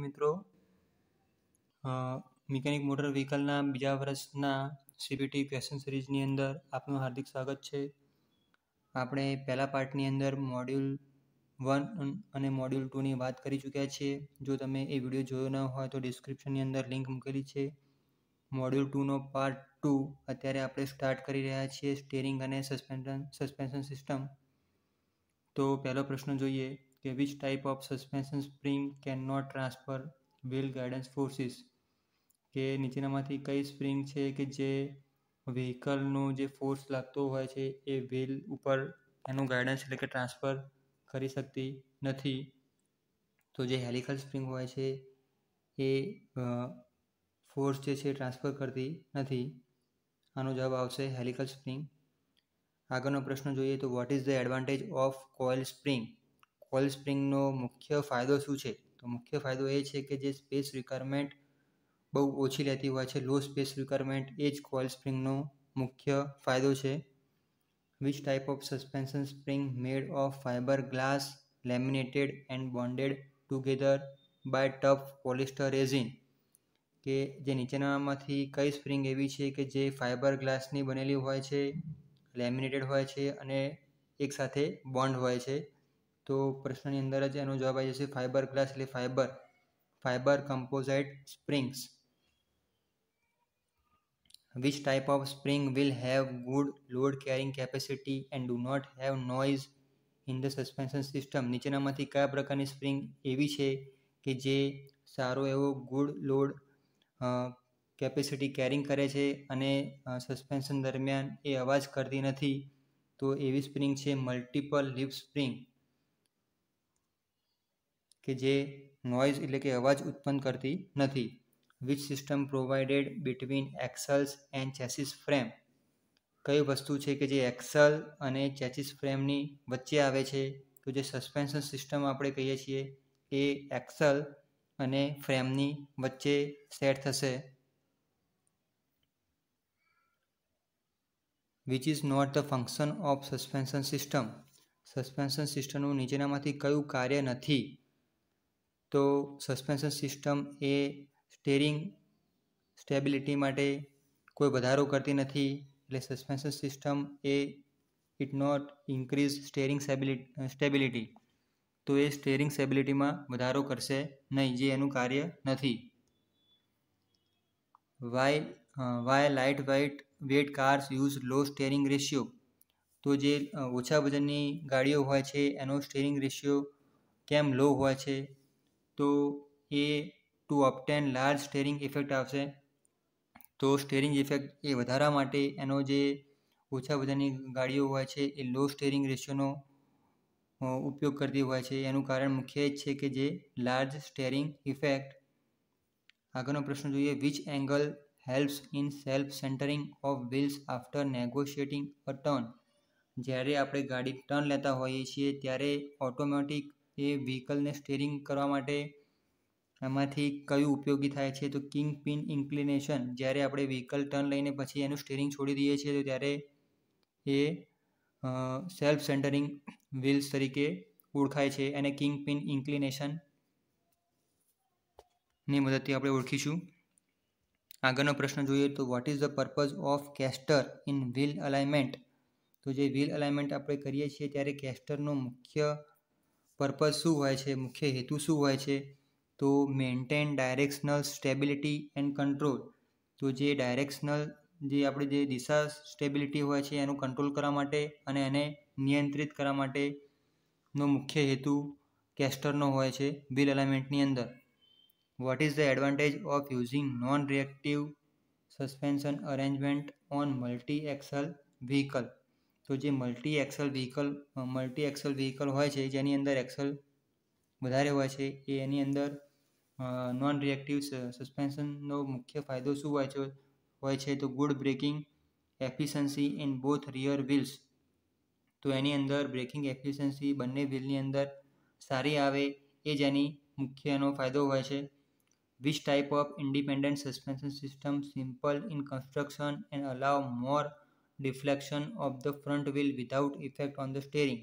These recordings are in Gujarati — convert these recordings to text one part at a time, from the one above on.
મિત્રો, મિકેનિક મોટર વ્હીકલના બીજા વર્ષના CBT ક્વેશ્ચન સિરીઝની અંદર આપનું હાર્દિક સ્વાગત છે. આપણે પહેલા પાર્ટની અંદર મોડ્યુલ 1 અને મોડ્યુલ 2ની વાત કરી ચૂક્યા છીએ. જો તમે એ વિડીયો જોયો ન હોય તો ડિસ્ક્રિપ્શનની અંદર લિંક મૂકેલી છે. મોડ્યુલ 2નો પાર્ટ 2 અત્યારે આપણે સ્ટાર્ટ કરી રહ્યા છીએ, સ્ટીયરિંગ અને સસ્પેન્શન સિસ્ટમ. તો પહેલો પ્રશ્ન જોઈએ કે which type of suspension spring can not transfer wheel guidance forces, કે નીચેનામાંથી કઈ સ્પ્રિંગ છે કે જે વ્હીકલનો જે ફોર્સ લાગતો હોય છે એ વ્હીલ ઉપર એનું ગાઇડન્સ એટલે કે ટ્રાન્સફર કરી શકતી નથી. તો જે હેલિકલ સ્પ્રિંગ હોય છે એ ફોર્સ જે છે ટ્રાન્સફર કરતી નથી. આનો જવાબ આવશે હેલિકલ સ્પ્રિંગ. આગળનો પ્રશ્ન જોઈએ તો what is the advantage of coil spring. Coil સ્પ્રિંગનો મુખ્ય ફાયદો શું છે? તો મુખ્ય ફાયદો એ છે કે જે સ્પેસ રિક્વાયરમેન્ટ બહુ ઓછી લેતી હોય છે, લો સ્પેસ રિક્વાયરમેન્ટ, એ જ કોઇલ સ્પ્રિંગનો મુખ્ય ફાયદો છે. Which type of suspension spring made of fibre glass laminated and bonded together by tough polyester resin, કે જે નીચેનામાંથી કઈ સ્પ્રિંગ એવી છે કે જે ફાઇબર ગ્લાસની બનેલી હોય છે, લેમિનેટેડ હોય છે અને એકસાથે બોન્ડ હોય છે. તો પ્રશ્નની અંદર જ એનો જવાબ આવી જશે ફાઇબર ગ્લાસ એટલે fibre composite springs. Which type of spring will have good load carrying capacity and do not have noise in the suspension system? નીચેનામાંથી કયા પ્રકારની સ્પ્રિંગ એવી છે કે જે સારો એવો ગુડ લોડ કેપેસિટી કેરિંગ કરે છે અને સસ્પેન્શન દરમિયાન એ અવાજ કરતી નથી? તો એવી સ્પ્રિંગ છે મલ્ટિપલ લીફ સ્પ્રિંગ, કે જે નોઇઝ એટલે કે અવાજ ઉત્પન્ન કરતી નથી. Which system provided between axles and chassis frame, કઈ વસ્તુ છે કે જે એક્સલ અને ચેસિસ ફ્રેમની વચ્ચે આવે છે? તો જે સસ્પેન્શન સિસ્ટમ આપણે કહીએ છીએ એ એક્સલ અને ફ્રેમની વચ્ચે સેટ થશે. Which is not the function of suspension system. Suspension સિસ્ટમનું નીચેનામાંથી કયું કાર્ય નથી? તો સસ્પેન્શન સિસ્ટમ એ સ્ટીયરિંગ સ્ટેબિલિટી માટે કોઈ વધારો કરતી નથી, એટલે સસ્પેન્શન સિસ્ટમ એ it not increase steering stability, તો એ સ્ટીયરિંગ સ્ટેબિલિટીમાં વધારો કરશે નહીં, જે એનું કાર્ય નથી. Why light weight cars use low steering ratio, તો જે ઓછા વજનની ગાડીઓ હોય છે એનો સ્ટીયરિંગ રેશિયો કેમ લો હોય છે? તો એ ટુ ઓબ્ટેન લાર્જ સ્ટીયરિંગ ઇફેક્ટ આવશે. તો સ્ટીયરિંગ ઇફેક્ટ એ વધારવા માટે એનો જે ઓછા વજનની ગાડીઓ હોય છે એ લો સ્ટીયરિંગ રેશિયોનો ઉપયોગ કરતી હોય છે. એનું કારણ મુખ્ય જ છે કે જે લાર્જ સ્ટીયરિંગ ઇફેક્ટ. આગળનો પ્રશ્ન જોઈએ which angle helps in self centering of wheels after negotiating a turn. જ્યારે આપણે ગાડી ટર્ન લેતા હોઈએ છીએ ત્યારે ઓટોમેટિક એ વ્હીકલને સ્ટીયરિંગ કરવા માટે એમાંથી કયું ઉપયોગી થાય છે? તો કિંગ પિન ઇન્ક્લિનેશન. જ્યારે આપણે વ્હીકલ ટર્ન લઈને પછી એનું સ્ટીયરિંગ છોડી દઈએ છીએ તો ત્યારે એ સેલ્ફ સેન્ટરિંગ વ્હીલ્સ તરીકે ઓળખાય છે, અને કિંગ પિન ઇન્ક્લિનેશનની મદદથી આપણે ઓળખીશું. આગળનો પ્રશ્ન જોઈએ તો what is the purpose of castor in wheel alignment. તો જે વ્હીલ અલાઇનમેન્ટ આપણે કરીએ છીએ ત્યારે કેસ્ટરનો મુખ્ય પર્પઝ શું હોય છે, મુખ્ય હેતુ શું હોય છે? તો maintain directional stability and control. તો જે ડાયરેક્શનલ જે આપણી જે દિશા સ્ટેબિલિટી હોય છે એનું કંટ્રોલ કરવા માટે અને એને નિયંત્રિત કરવા માટેનો મુખ્ય હેતુ કેસ્ટરનો હોય છે વ્હીલ અલાઇનમેન્ટની અંદર. What is the advantage of using non reactive suspension arrangement on multi Excel vehicle. તો જે મલ્ટી એક્સલ વ્હીકલ હોય છે જેની અંદર એક્સલ વધારે હોય છે એની અંદર નોન રિએક્ટિવ સસ્પેન્શનનો મુખ્ય ફાયદો શું હોય છે? તો good braking efficiency in both rear wheels. તો એની અંદર બ્રેકિંગ એફિશિયન્સી બંને વ્હીલની અંદર સારી આવે એ જ એની મુખ્ય એનો ફાયદો હોય છે. Which type of independent suspension system simple in construction and allow more deflection of the front wheel without effect on the steering.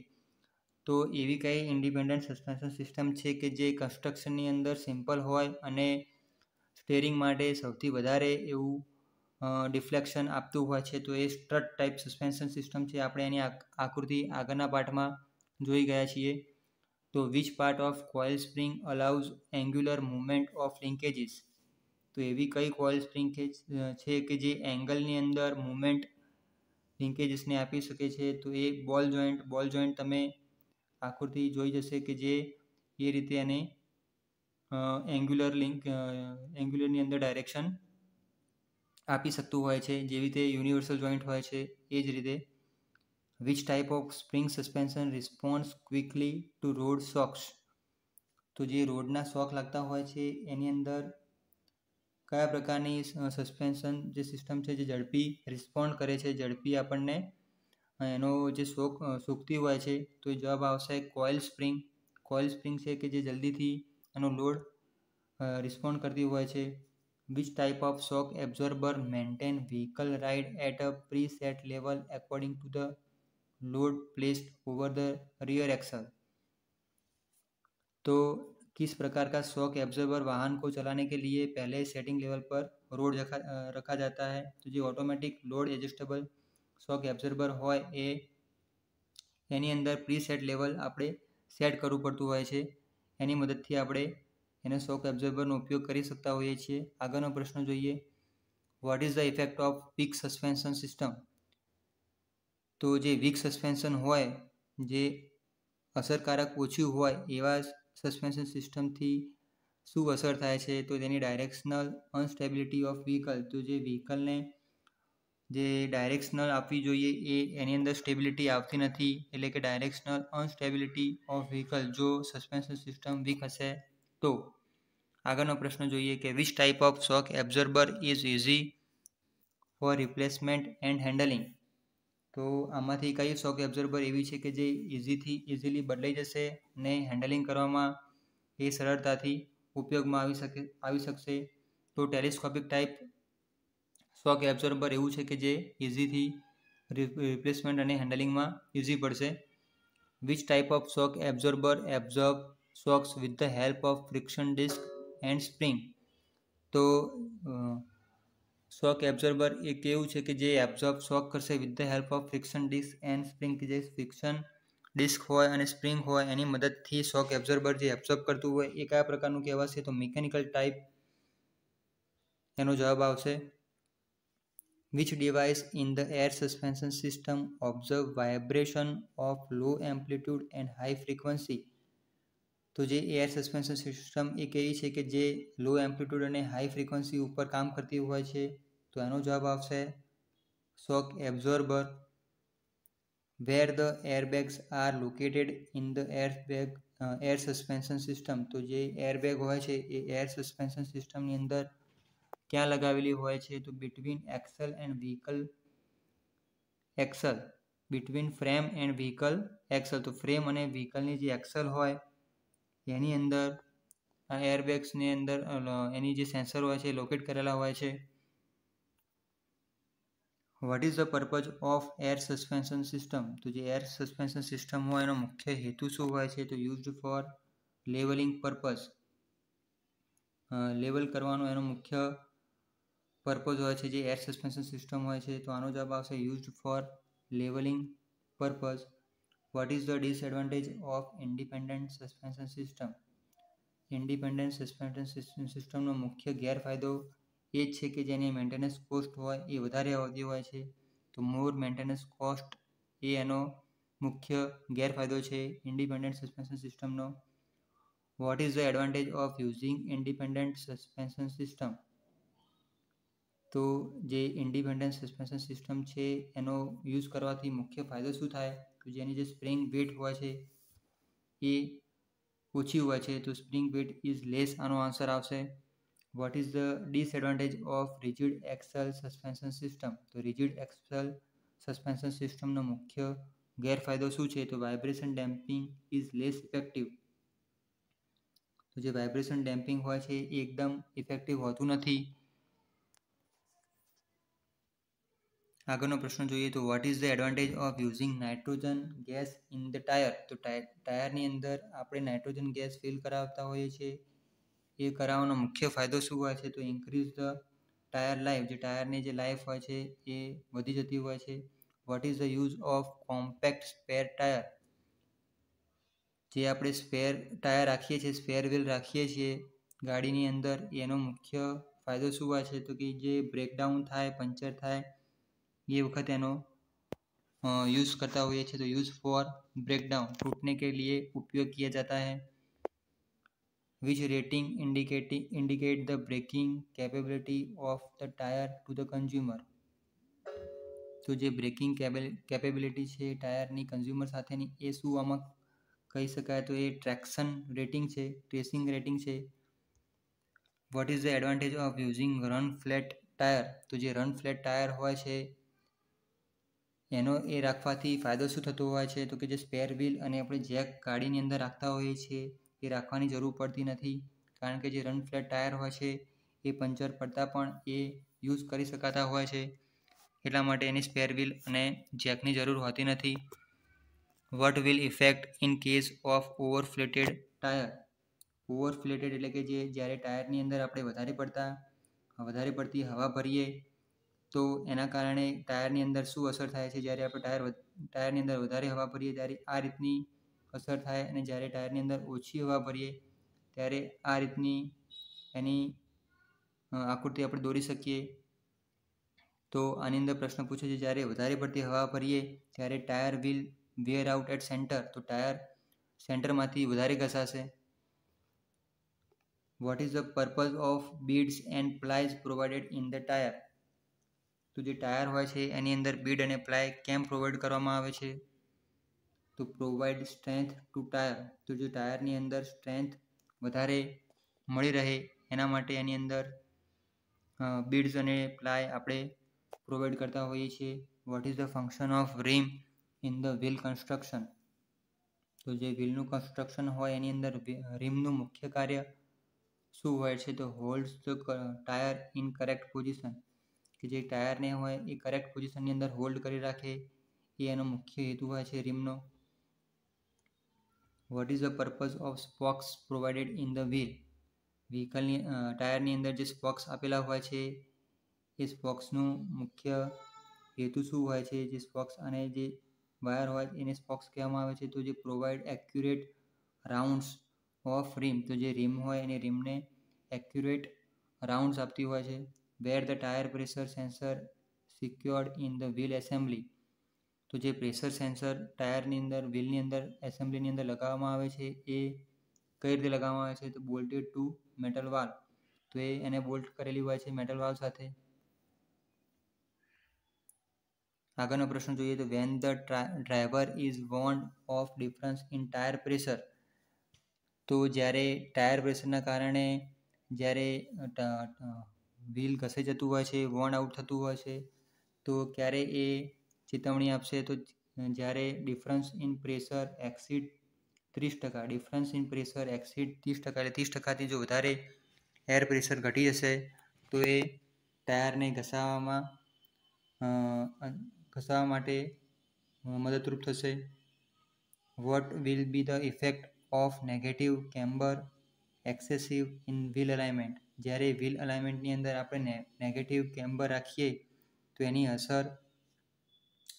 તો એવી કઈ ઇન્ડિપેન્ડન્ટ સસ્પેન્શન સિસ્ટમ છે કે જે કન્સ્ટ્રક્શનની અંદર સિમ્પલ હોય અને સ્ટેરિંગ માટે સૌથી વધારે એવું ડિફ્લેક્શન આપતું હોય છે, તો એ સ્ટ્રટ ટાઈપ સસ્પેન્શન સિસ્ટમ છે. આપણે એની આકૃતિ આગળના પાર્ટમાં જોઈ ગયા છીએ. તો which part of coil spring allows angular movement of linkages? તો એવી કઈ કોઇલ સ્પ્રિંગ છે કે જે એંગલની અંદર મુવમેન્ટ લિંકેજીસને આપી શકે છે? તો એ બોલ જોઈન્ટ તમે આકૃતિ જોઈ જશે કે જે એ રીતે એને એંગ્યુલરની અંદર ડાયરેક્શન આપી શકતું હોય છે, જેવી રીતે યુનિવર્સલ જોઈન્ટ હોય છે એ જ રીતે. Which type of spring suspension response quickly to road shocks? તો જે રોડના શોક લાગતા હોય છે એની અંદર કયા પ્રકારની સસ્પેન્શન જે સિસ્ટમ છે જે ઝડપી રિસ્પોન્ડ કરે છે, ઝડપી આપણને એનો જે સૂકતી હોય છે? તો જવાબ આવશે કોઇલ સ્પ્રિંગ. કોઇલ સ્પ્રિંગ છે કે જે જલ્દીથી એનો લોડ રિસ્પોન્ડ કરતી હોય છે. Which type of shock absorber maintain vehicle ride at a preset level according to the load placed over the rear axle? तो किस प्रकार का शॉक एब्जॉर्बर वाहन को चलाने के लिए पहले सेटिंग लेवल पर रोड रखा जाता है? तो जो automatic load adjustable shock absorber होय એ એની અંદર પ્રી સેટ લેવલ આપણે સેટ કરવું પડતું હોય છે. એની મદદથી આપણે એને શોક એબ્ઝોર્બરનો ઉપયોગ કરી શકતા હોઈએ છીએ. આગળનો પ્રશ્ન જોઈએ. What is the effect of weak suspension system? તો જે વીક સસ્પેન્શન હોય, જે અસરકારક ઓછું હોય એવા સસ્પેન્શન સિસ્ટમથી શું અસર થાય છે? તો તેની ડાયરેક્શનલ અનસ્ટેબિલિટી ઓફ વ્હીકલ. તો જે વ્હીકલને જે ડાયરેક્શનલ આપવી જોઈએ એની અંદર સ્ટેબિલિટી આવતી નથી, એટલે કે ડાયરેક્શનલ અનસ્ટેબિલિટી ઓફ વ્હીકલ જો સસ્પેન્શન સિસ્ટમ વીક હશે તો. આગળનો પ્રશ્ન જોઈએ કે which type of shock absorber is easy four replacement and handling? તો આમાંથી કઈ શોક એબ્ઝોર્બર એવી છે કે જે ઇઝીલી બદલાઈ જશે ને હેન્ડલિંગ કરવામાં એ સરળતાથી ઉપયોગમાં આવી શકશે? તો ટેલિસ્કોપિક ટાઈપ શોક એબ્ઝોર્બર એવું છે કે જે ઇઝીથી રિપ્લેસમેન્ટ અને હેન્ડલિંગમાં ઇઝી પડશે. Which type of shock absorber absorb shocks with the help of friction disc and spring? તો શોક એબ્ઝોર્બર એ કેવું છે કે જે એબ્ઝોર્બ શોક કરશે with the help of friction disc and spring, કે જે ફ્રિક્શન ડિસ્ક હોય અને સ્પ્રિંગ હોય એની મદદથી શોક એબ્ઝોર્બર જે એબ્ઝોર્બ કરતું હોય એ કયા પ્રકારનું કહેવાશે? તો મિકેનિકલ ટાઈપ એનો જવાબ આવશે. Which device in the air suspension system observe vibration of low amplitude and high frequency? તો જે એર સસ્પેન્શન સિસ્ટમ એ કેવી છે કે જે લો એમ્પ્લિટ્યૂડ અને હાઈ ફ્રીક્વન્સી ઉપર કામ કરતી હોય છે? તો એનો જવાબ આવશે shock absorber. Where the airbags are located in the air suspension system? તો જે એરબેગ હોય છે એ એર સસ્પેન્શન સિસ્ટમની અંદર ક્યાં લગાવેલી હોય છે? તો between Excel and vehicle Excel, between frame and vehicle Excel. તો ફ્રેમ અને વ્હીકલની જે એક્સલ હોય એની અંદર આ એરબેગ્સની અંદર એની જે સેન્સર હોય છે એ લોકેટ કરેલા હોય છે. What is the purpose of air suspension system? તો જે એર સસ્પેન્શન સિસ્ટમ હોય એનો મુખ્ય હેતુ શું હોય છે? તો used four levelling purpose. Level કરવાનો એનો મુખ્ય પર્પઝ હોય છે જે એર સસ્પેન્શન સિસ્ટમ હોય છે. તો આનો જવાબ આવશે used four levelling purpose. Vote is the disadvantage of independent suspension system? Independent suspension સિસ્ટમનો મુખ્ય ગેરફાયદો એ જ છે કે જેની મેન્ટેનન્સ કોસ્ટ હોય એ વધારે આવતી હોય છે. તો મોર મેન્ટેનન્સ કોસ્ટ એ એનો મુખ્ય ગેરફાયદો છે ઇન્ડિપેન્ડન્ટ સસ્પેન્શન સિસ્ટમનો. Vote is the advantage of using independent suspension system? તો જે ઇન્ડિપેન્ડન્ટ સસ્પેન્શન સિસ્ટમ છે એનો યુઝ કરવાથી મુખ્ય ફાયદો શું થાય? તો જેની જે સ્પ્રિંગ વેટ હોય છે એ ઓછી હોય છે, તો સ્પ્રિંગ વેટ ઇઝ લેસ આનો આન્સર આવશે. What is the disadvantage of rigid axle suspension system? તો રિજિડ એક્સલ સસ્પેન્શન સિસ્ટમનો મુખ્ય ગેરફાયદો શું છે? તો vibration damping is less effective. તો જે વાઇબ્રેશન ડેમ્પિંગ હોય છે એ એકદમ ઇફેક્ટિવ હોતું નથી. આગળનો પ્રશ્ન જોઈએ તો what is the advantage of using nitrogen gas in the tyre. તો ટાયરની અંદર આપણે નાઇટ્રોજન ગેસ ફિલ કરાવતા હોઈએ છીએ. એ કરાવવાનો મુખ્ય ફાયદો શું હોય છે? તો ઇન્ક્રીઝ ધ ટાયર લાઈફ, જે ટાયરની જે લાઈફ હોય છે એ વધી જતી હોય છે. What is the use of compact spare tyre. જે આપણે સ્પેર ટાયર રાખીએ છીએ, સ્પેર વ્હીલ રાખીએ છીએ ગાડીની અંદર, એનો મુખ્ય ફાયદો શું હોય છે? તો કે જે બ્રેકડાઉન થાય, પંચર થાય ये वक्त एनो यूज़ करता हुए तो यूज़ फॉर ब्रेकडाउन, टूटने के लिए उपयोग किया जाता है. Which rating indicate the braking capability of the tyre to the consumer. तो जो ब्रेकिंग कैपेबिलिटी है टायरनी कंज्यूमर સાથેની એ શું આમાં કહી શકાય? તો એ ટ્રેક્શન રેટિંગ છે, ટ્રેસિંગ રેટિંગ છે. What is the advantage of using run flat tyre. તો જે રન ફ્લેટ ટાયર હોય છે એનો એ રાખવાથી ફાયદો શું થતો હોય છે? તો કે જે સ્પેર વ્હીલ અને આપણે જેક ગાડીની અંદર રાખતા હોઈએ છીએ એ રાખવાની જરૂર પડતી નથી, કારણ કે જે રન ફ્લેટ ટાયર હોય છે એ પંચર પડતા પણ એ યુઝ કરી શકાતા હોય છે. એટલા માટે એની સ્પેર વ્હીલ અને જેકની જરૂર હોતી નથી. What will effect in case of overflated tyre. Overflated એટલે કે જે જ્યારે ટાયરની અંદર આપણે વધારે પડતી હવા ભરીએ તો એના કારણે ટાયરની અંદર શું અસર થાય છે? જ્યારે આપણે ટાયરની અંદર વધારે હવા ભરીએ ત્યારે આ રીતની અસર થાય, અને જ્યારે ટાયરની અંદર ઓછી હવા ભરીએ ત્યારે આ રીતની એની આકૃતિ આપણે દોરી શકીએ. તો આની અંદર પ્રશ્ન પૂછે છે, જ્યારે વધારે પડતી હવા ભરીએ ત્યારે tyre will wear out at centre. તો ટાયર સેન્ટરમાંથી વધારે ઘસાશે. What is the purpose of beads and plies provided in the tyre. તો જે ટાયર હોય છે એની અંદર બીડ અને પ્લાય કેમ પ્રોવાઈડ કરવામાં આવે છે? તો પ્રોવાઈડ સ્ટ્રેન્થ ટુ ટાયર. તો જે ટાયરની અંદર સ્ટ્રેન્થ વધારે મળી રહે એના માટે એની અંદર બીડ્સ અને પ્લાય આપણે પ્રોવાઈડ કરતા હોઈએ છીએ. What is the function of rim in the wheel construction. તો જે વ્હીલનું કન્સ્ટ્રક્શન હોય એની અંદર રીમનું મુખ્ય કાર્ય શું હોય છે? તો holds the tyre in correct position. કે જે ટાયરને હોય એ કરેક્ટ પોઝિશનની અંદર હોલ્ડ કરી રાખે એ એનો મુખ્ય હેતુ હોય છે રીમનો. What is the purpose of spokes provided in the wheel. વ્હીકલની ટાયરની અંદર જે સ્પોક્સ આપેલા હોય છે એ સ્પોક્સનું મુખ્ય હેતુ શું હોય છે? જે સ્પોક્સ અને જે વાયર હોય એને સ્પોક્સ કહેવામાં આવે છે. તો જે પ્રોવાઈડ એક્યુરેટ રાઉન્ડ્સ ઓફ રીમ. તો જે રીમ હોય એને રીમને એક્યુરેટ રાઉન્ડ્સ આપતી હોય છે. Where the tyre pressure sensor secured in the wheel assembly. તો જે પ્રેશર સેન્સર ટાયરની અંદર વ્હીલની અંદર એસેમ્બલીની અંદર લગાવવામાં આવે છે એ કઈ રીતે લગાવવામાં આવે છે? તો બોલ્ટેડ ટુ મેટલ વાલ્વ. તો એને બોલ્ટ કરેલી હોય છે મેટલ વાલ્વ સાથે. આગળનો પ્રશ્ન જોઈએ તો when the driver is warned of difference in tyre pressure. તો જ્યારે ટાયર પ્રેશરના કારણે જ્યારે વ્હીલ ઘસાઈ જતું હોય છે, વોર્ન આઉટ થતું હોય છે, તો ક્યારે એ ચેતવણી આપશે? તો જ્યારે difference in pressure exceed 30%. Difference in pressure exceed 30%, એટલે 30%થી જો વધારે એર પ્રેશર ઘટી જશે તો એ ટાયરને ઘસાવા માટે મદદરૂપ થશે. What will be the effect of negative camber excessive in wheel alignment. જ્યારે વ્હીલ અલાઇનમેન્ટની અંદર આપણે નેગેટિવ કેમ્બર રાખીએ તો એની અસર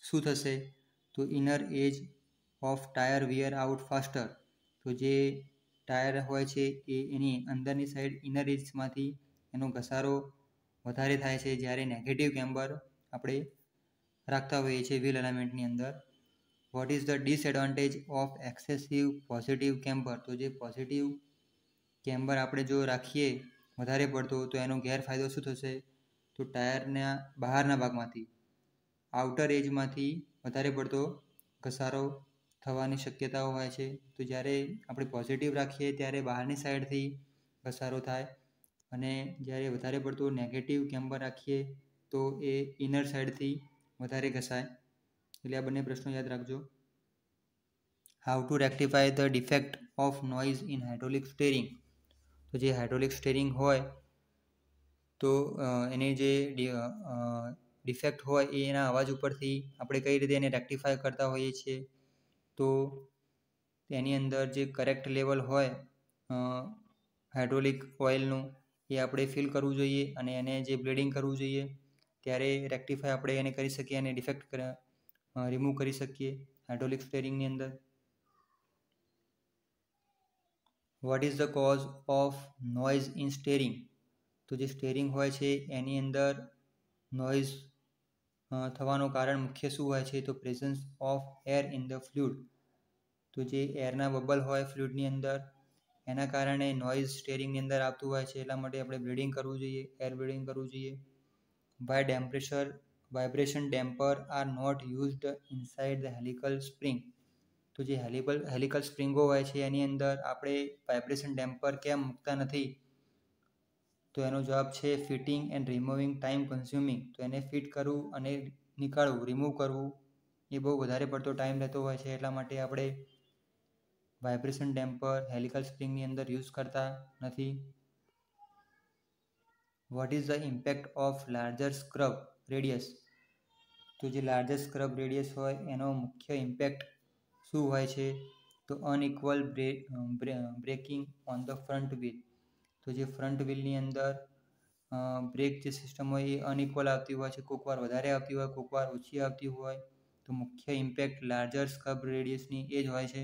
શું થશે? તો inner edge of tyre wear out faster. તો જે ટાયર હોય છે એની અંદરની સાઈડ ઇનર એજમાંથી એનો ઘસારો વધારે થાય છે જ્યારે નેગેટિવ કેમ્બર આપણે રાખતા હોઈએ છીએ વ્હીલ અલાઇનમેન્ટની અંદર. What is the disadvantage of excessive positive camber. તો જે પોઝિટિવ કેમ્બર આપણે જો રાખીએ વધારે પડતો તો એનો ગેરફાયદો શું થશે? તો ટાયરના બહારના ભાગમાંથી આઉટર એજમાંથી વધારે પડતો ઘસારો થવાની શક્યતાઓ હોય છે. તો જ્યારે આપણે પોઝિટિવ રાખીએ ત્યારે બહારની સાઈડથી ઘસારો થાય, અને જ્યારે વધારે પડતો નેગેટિવ કેમ્બર રાખીએ તો એ ઇનર સાઈડથી વધારે ઘસાય. એટલે આ બંને પ્રશ્નો યાદ રાખજો. How to rectify the defect of noise in hydraulic steering. તો જે હાઇડ્રોલિક સ્ટેરિંગ હોય તો એની જે ડિફેક્ટ હોય એના અવાજ ઉપરથી આપણે કઈ રીતે એને રેક્ટિફાય કરતા હોઈએ છીએ. તો તેની અંદર જે કરેક્ટ લેવલ હોય હાઇડ્રોલિક ઓઇલનું એ આપણે ફિલ કરવું જોઈએ અને એને જે બ્લીડિંગ કરવું જોઈએ ત્યારે રેક્ટિફાય આપણે એને કરી શકીએ અને ડિફેક્ટ રિમૂવ કરી શકીએ હાઇડ્રોલિક સ્ટેરિંગની અંદર. What is the cause of noise in steering? તો જે સ્ટેરિંગ હોય છે એની અંદર નોઇઝ થવાનું કારણ મુખ્ય શું હોય છે? તો presence of air in the fluid. તો જે એરના બબલ હોય ફ્લુઇડની અંદર એના કારણે નોઇઝ સ્ટેરિંગની અંદર આવતું હોય છે. એટલા માટે આપણે બ્લીડિંગ કરવું જોઈએ, એર બ્લીડિંગ કરવું જોઈએ. Why vibration damper are not used inside the helical spring. તો જે હેલિકલ સ્પ્રિંગો હોય છે એની અંદર આપણે વાઇબ્રેશન ડેમ્પર કેમ મૂકતા નથી? તો એનો જવાબ છે fitting and removing time consuming. તો એને ફિટ કરવું અને નીકાળવું, રિમૂવ કરવું એ બહુ વધારે પડતો ટાઈમ લેતો હોય છે. એટલા માટે આપણે વાઇબ્રેશન ડેમ્પર હેલિકલ સ્પ્રિંગની અંદર યુઝ કરતા નથી. Vote is the impact of larger scrub radius? તો જે લાર્જર સ્ક્રબ રેડિયસ હોય એનો મુખ્ય ઇમ્પેક્ટ શું હોય છે? તો unequal braking on the front wheel. તો જે ફ્રન્ટ વ્હીલની અંદર બ્રેક જે સિસ્ટમ હોય એ અનઇક્વલ આવતી હોય છે. કોઈકવાર વધારે આવતી હોય, કોઈકવાર ઓછી આવતી હોય. તો મુખ્ય ઇમ્પેક્ટ લાર્જર સ્ક્રબ રેડિયસની એ જ હોય છે.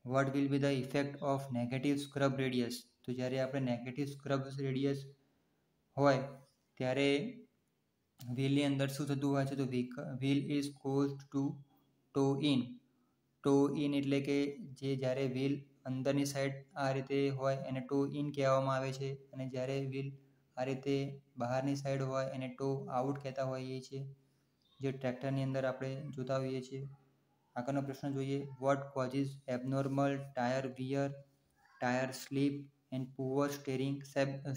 Vote will be the effect of negative scrub radius? તો જ્યારે આપણે નેગેટિવ સ્ક્રબ રેડિયસ હોય ત્યારે વ્હીલની અંદર શું થતું હોય છે? તો wheel is cause to toe in. Toe in એટલે કે જે જ્યારે વ્હીલ અંદરની સાઈડ આ રીતે હોય એને ટો ઇન કહેવામાં આવે છે અને જ્યારે વ્હીલ આ રીતે બહારની સાઈડ હોય એને ટો આઉટ કહેતા હોઈએ છીએ, જે ટ્રેક્ટરની અંદર આપણે જોતા હોઈએ છીએ. આગળનો પ્રશ્ન જોઈએ. What causes abnormal tyre wear, tyre slip and poor steering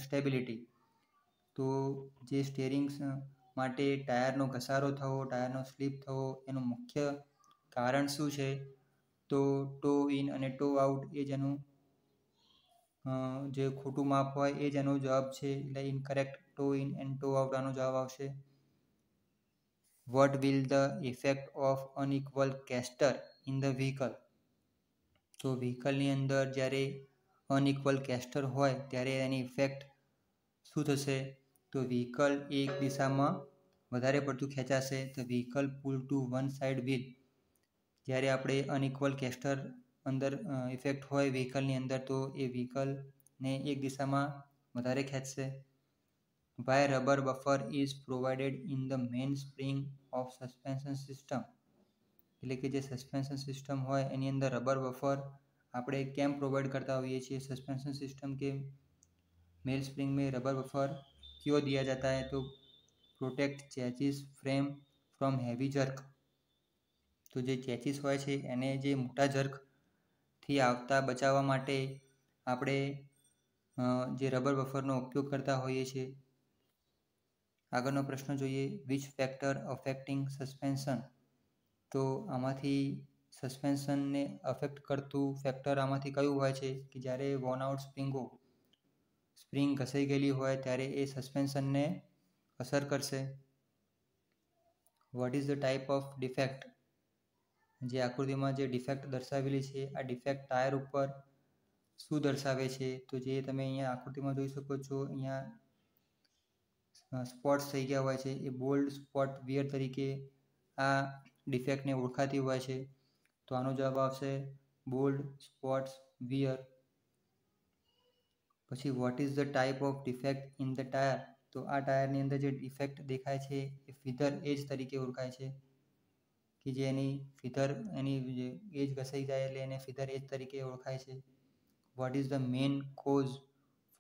stability? તો જે સ્ટેરિંગ માટે ટાયરનો ઘસારો થવો, ટાયરનો સ્લીપ થવો એનું મુખ્ય કારણ શું છે? તો ટો ઇન અને ટો આઉટ એ જ એનું જે ખોટું માપ હોય એ જ એનો જવાબ છે. એટલે incorrect toe in and toe out આનો જવાબ આવશે. Vote will the effect of unequal castor in the vehicle? તો વ્હીકલની અંદર જ્યારે અનઇક્વલ કેસ્ટર હોય ત્યારે એની ઇફેક્ટ શું થશે? તો વ્હીકલ એક દિશામાં વધારે પડતું ખેંચાશે. તો વ્હીકલ પુલ ટુ વન સાઇડ વ્હીલ. જ્યારે આપણે અનઇક્વલ કેસ્ટર અંદર ઇફેક્ટ હોય વ્હીકલની અંદર તો એ વ્હીકલને એક દિશામાં વધારે ખેંચશે. Why rubber buffer is provided in the main spring of suspension system? એટલે કે જે સસ્પેન્શન સિસ્ટમ હોય એની અંદર રબર બફર આપણે કેમ પ્રોવાઈડ કરતા હોઈએ છીએ? सस्पेंशन सिस्टम के मेल स्प्रिंग में रबर बफर क्यों दिया जाता है? तो protect chassis frame from heavy jerk. તો જે ચેચિસ હોય છે એને જે મોટા જર્કથી આવતા બચાવવા માટે આપણે જે રબર બફરનો ઉપયોગ કરતા હોઈએ છીએ. આગળનો પ્રશ્ન જોઈએ. Which factor affecting suspension? તો આમાંથી સસ્પેન્શનને અફેક્ટ કરતું ફેક્ટર આમાંથી કયું હોય છે? કે જ્યારે વોર્ન આઉટ સ્પ્રિંગ ઘસાઈ ગયેલી હોય ત્યારે એ સસ્પેન્શનને અસર કરશે. Vote is the type of defect? જે આકૃતિમાં જે ડિફેક્ટ દર્શાવેલી છે આ ડિફેક્ટ ટાયર ઉપર શું દર્શાવે છે? તો જે તમે અહીંયા આકૃતિમાં જોઈ શકો છો, અહીંયા સ્પોટ્સ થઈ ગયા હોય છે એ બોલ્ડ સ્પોટ વિયર તરીકે આ ડિફેક્ટને ઓળખાતી હોય છે. તો આનો જવાબ આવશે બોલ્ડ સ્પોટ્સ વિયર. પછી what is the type of defect in the tyre? તો આ ટાયરની અંદર જે ડિફેક્ટ દેખાય છે એ ફીધર એજ તરીકે ઓળખાય છે, કે જે એની ફીધર એની એજ ઘસાઈ જાય એટલે એને ફીધર એજ તરીકે ઓળખાય છે. What is the main cause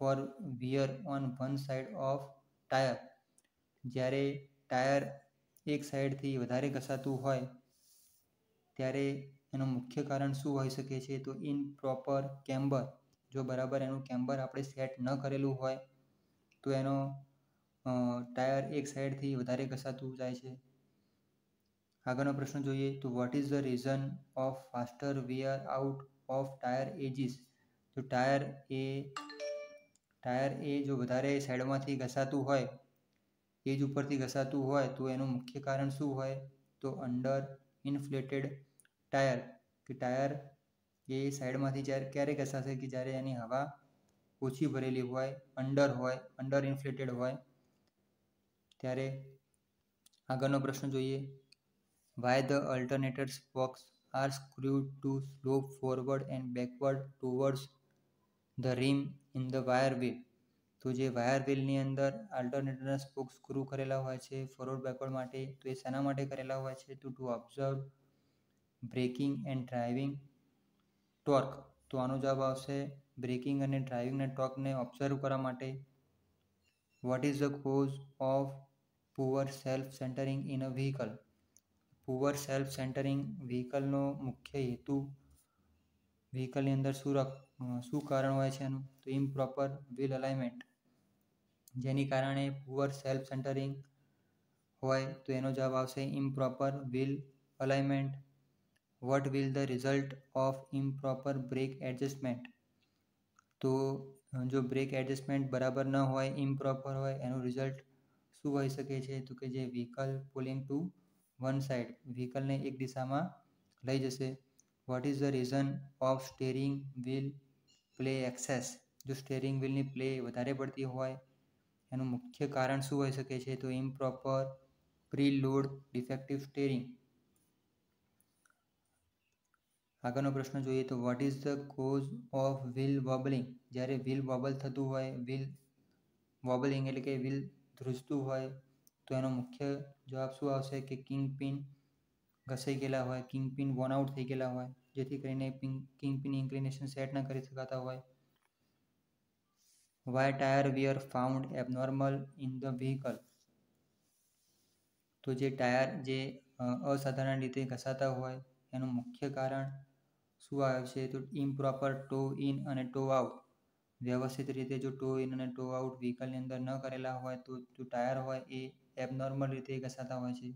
for wear on one side of tyre? જ્યારે ટાયર એક સાઈડથી વધારે ઘસાતું હોય ત્યારે એનું મુખ્ય કારણ શું હોઈ શકે છે? તો ઇનપ્રોપર કેમ્બર. જો બરાબર એનું કેમ્બર આપણે સેટ ન કરેલું હોય તો એનો ટાયર એક સાઈડથી વધારે ઘસાતું જાય છે. આગળનો પ્રશ્ન જોઈએ. તો what is the reason of faster wear out of tyre edges? તો ટાયર એ જો વધારે સાઈડમાંથી ઘસાતું હોય એજ ઉપરથી ઘસાતું હોય તો એનું મુખ્ય કારણ શું હોય? તો અંડર ઇન્ફ્લેટેડ ટાયર, કે ટાયર એ સાઈડમાંથી ક્યારે ઘસાશે? કે જ્યારે એની હવા ઓછી ભરેલી હોય, અંડર ઇન્ફ્લેટેડ હોય ત્યારે. આગળનો પ્રશ્ન જોઈએ. Why the alternator spokes are screwed to slope forward and backward towards the rim in the wire wheel. તો જે વાયર વ્હીલની અંદર અલ્ટરનેટરના સ્પોક સ્ક્રૂ કરેલા હોય છે ફોરવર્ડ બેકવર્ડ માટે, તો એ શાના માટે કરેલા હોય છે? To observe braking and driving torque. તો આનો જવાબ આવશે બ્રેકિંગ અને ડ્રાઇવિંગના ટોર્કને ઓબ્ઝર્વ કરવા માટે. What is the cause of poor self centering in a vehicle? Poor self centering વ્હીકલનો મુખ્ય હેતુ, વ્હીકલની અંદર શું કારણ હોય છે એનું? તો ઇમ્પ્રોપર વ્હીલ અલાઇનમેન્ટ. જેની કારણે પુઅર સેલ્ફ સેન્ટરિંગ હોય તો એનો જવાબ આવશે improper wheel alignment. What will the result of improper brake adjustment? તો જો બ્રેક એડજસ્ટમેન્ટ બરાબર ન હોય, ઇમ્પ્રોપર હોય, એનું રિઝલ્ટ શું હોઈ શકે છે? તો કે જે vehicle pulling to one side, વ્હીકલને એક દિશામાં લઈ જશે. What is the reason of steering wheel play excess? જો સ્ટેરિંગ વ્હીલની પ્લે વધારે પડતી હોય એનું મુખ્ય કારણ શું હોઈ શકે છે? તો ઇમ્પ્રોપર પ્રીલોડ ડિફેક્ટિવ સ્ટેરિંગ. આગળનો પ્રશ્ન જોઈએ. તો what is the cause of wheel wobbling? જ્યારે વ્હીલ વોબલ થતું હોય, વ્હીલ વોબલિંગ એટલે કે વ્હીલ ધ્રુજતું હોય, તો એનો મુખ્ય જવાબ શું આવશે? કે કિંગપિન ઘસાઈ ગયેલા હોય, કિંગપિન વોર્ન આઉટ થઈ ગયેલા હોય, જેથી કરીને કિંગપિન ઇન્ક્લિનેશન સેટ ના કરી શકાતા હોય. Why tyre wear found abnormal in the vehicle? તો જે ટાયર જે અસાધારણ રીતે ઘસાતા હોય એનું મુખ્ય કારણ શું આવે છે? તો ઇમ્પ્રોપર ટો ઇન અને ટો આઉટ. વ્યવસ્થિત રીતે જો ટો ઇન અને ટો આઉટ વ્હીકલની અંદર ન કરેલા હોય તો ટાયર હોય એ એબનોર્મલ રીતે ઘસાતા હોય છે.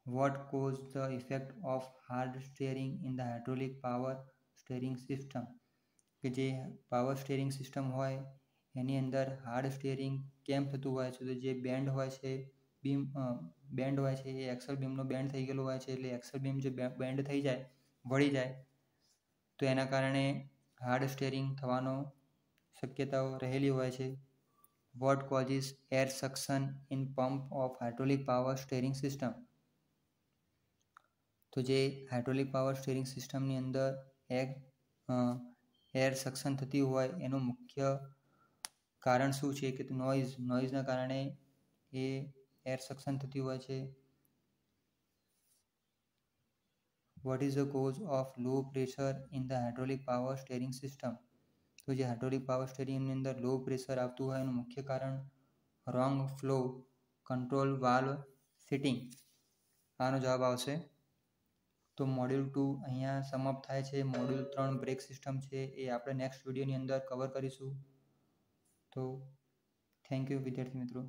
What cause the effect of hard steering in the hydraulic power steering system? કે જે પાવર સ્ટીયરિંગ સિસ્ટમ હોય એની અંદર હાર્ડ સ્ટીયરિંગ કેમ થતું હોય છે? તો જે બેન્ડ હોય છે, બેન્ડ હોય છે એ એક્સલ બીમનો બેન્ડ થઈ ગયેલો હોય છે. એટલે એક્સલ બીમ જે બેન્ડ થઈ જાય, વળી જાય, તો એના કારણે હાર્ડ સ્ટીયરિંગ થવાનો શક્યતાઓ રહેલી હોય છે. What causes air suction in pump of hydraulic power steering system? તો જે હાઇડ્રોલિક પાવર સ્ટીયરિંગ સિસ્ટમની અંદર એર સક્શન થતી હોય એનું મુખ્ય કારણ શું છે? કે નોઇઝના કારણે એ એર સક્શન થતી હોય છે. What is the cause of low pressure in the hydraulic power steering system? તો જે હાઇડ્રોલિક પાવર સ્ટીયરિંગની અંદર લો પ્રેશર આવતું હોય એનું મુખ્ય કારણ wrong flow control valve fitting. આનો જવાબ આવશે. તો મોડ્યુલ 2 અહીંયા સમાપ્ત થાય છે. મોડ્યુલ 3 બ્રેક સિસ્ટમ છે એ આપણે નેક્સ્ટ વિડીયોની અંદર કવર કરીશું. તો થેન્ક યુ વિદ્યાર્થી મિત્રો.